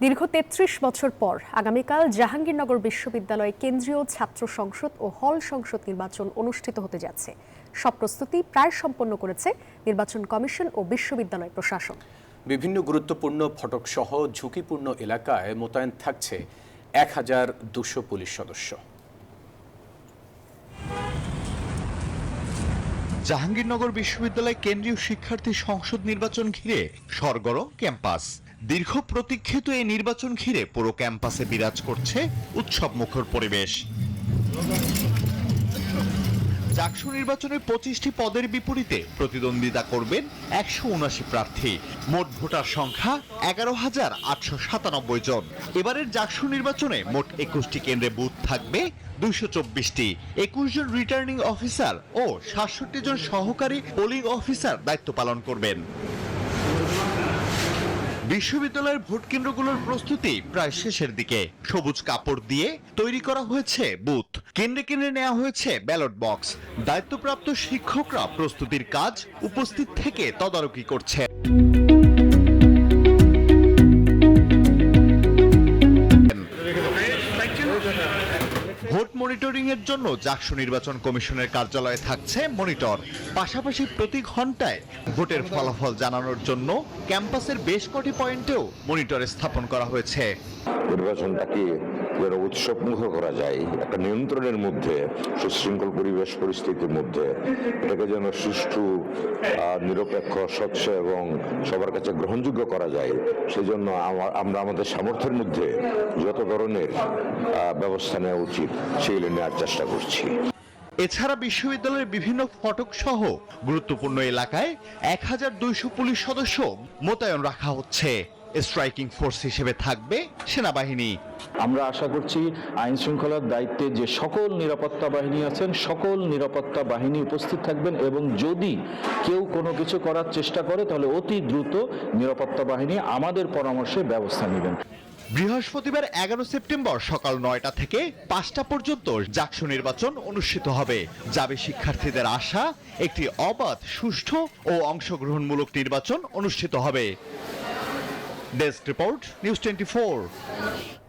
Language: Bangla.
দীর্ঘ ৩৩ বছর পর আগামীকাল জাহাঙ্গীরনগর বিশ্ববিদ্যালয়ে কেন্দ্রীয় ছাত্র সংসদ ও হল সংসদ নির্বাচন অনুষ্ঠিত হতে যাচ্ছে। সব প্রস্তুতি প্রায় সম্পন্ন করেছে নির্বাচন কমিশন ও বিশ্ববিদ্যালয় প্রশাসন। বিভিন্ন গুরুত্বপূর্ণ ফটকসহ ঝুঁকিপূর্ণ এলাকায় মোতায়েন থাকছে ১,২০০ পুলিশ সদস্য। জাহাঙ্গীরনগর বিশ্ববিদ্যালয় কেন্দ্রীয় শিক্ষার্থী সংসদ নির্বাচন ঘিরে সরগরম ক্যাম্পাস। দীর্ঘ প্রতীক্ষিত এই নির্বাচন ঘিরে পুরো ক্যাম্পাসে বিরাজ করছে উৎসবমুখর পরিবেশ। জাকসু নির্বাচনে ২৫টি পদের বিপরীতে প্রতিদ্বন্দ্বিতা করবেন ১৭৯ প্রার্থী। মোট ভোটার সংখ্যা ১১,৮৯৭ জন। এবারের জাকসু নির্বাচনে মোট ২১টি কেন্দ্রে বুথ থাকবে ২২৪টি। ২১ জন রিটার্নিং অফিসার ও ৬৭ জন সহকারী পোলিং অফিসার দায়িত্ব পালন করবেন। বিশ্ববিদ্যালয়ের ভোট কেন্দ্রগুলোর প্রস্তুতি প্রায় শেষের দিকে। সবুজ কাপড় দিয়ে তৈরি করা হয়েছে বুথ, কেন্দ্রে কেন্দ্রে নেওয়া হয়েছে ব্যালট বক্স। দায়িত্বপ্রাপ্ত শিক্ষকরা প্রস্তুতির কাজ উপস্থিত থেকে তদারকি করছে। ভোট মনিটরিং এর জন্য জাকসু নির্বাচন কমিশনের কার্যালয়ে থাকছে মনিটর। পাশাপাশি প্রতি ঘন্টায় ভোটের ফলাফল জানানোর জন্য ক্যাম্পাসের বেশ কটি পয়েন্টেও মনিটর স্থাপন করা হয়েছে। নির্বাচনটাকে যেন উৎসবমুখর করা যায়, একটা নিয়ন্ত্রণের মধ্যে, সুশৃঙ্খল পরিবেশ পরিস্থিতির মধ্যে এটাকে যেন সুষ্ঠু, নিরপেক্ষ, স্বচ্ছ এবং সবার কাছে গ্রহণযোগ্য করা যায়, সেজন্য আমরা আমাদের সামর্থ্যের মধ্যে যত ধরনের ব্যবস্থা নেওয়া উচিত সেগুলো নেওয়ার চেষ্টা করছি। এছাড়া বিশ্ববিদ্যালয়ের বিভিন্ন ফটক সহ গুরুত্বপূর্ণ এলাকায় ১,২০০ পুলিশ সদস্য মোতায়েন রাখা হচ্ছে। স্ট্রাইকিং ফোর্স হিসেবে থাকবে সেনাবাহিনী। আমরা আশা করছি আইন শৃঙ্খলার দায়িত্বে যে সকল নিরাপত্তা বাহিনী আছেন, সকল নিরাপত্তা বাহিনী উপস্থিত থাকবেন এবং যদি কেউ কোনো কিছু করার চেষ্টা করে তাহলে অতি দ্রুত নিরাপত্তা বাহিনী আমাদের পরামর্শে ব্যবস্থা নেবেন। বৃহস্পতিবার ১১ সেপ্টেম্বর সকাল ৯টা থেকে ৫টা পর্যন্ত জাকসু নির্বাচন অনুষ্ঠিত হবে। যাবে শিক্ষার্থীদের আশা একটি অবাধ, সুষ্ঠু ও অংশগ্রহণমূলক নির্বাচন অনুষ্ঠিত হবে। Desk report, news 24।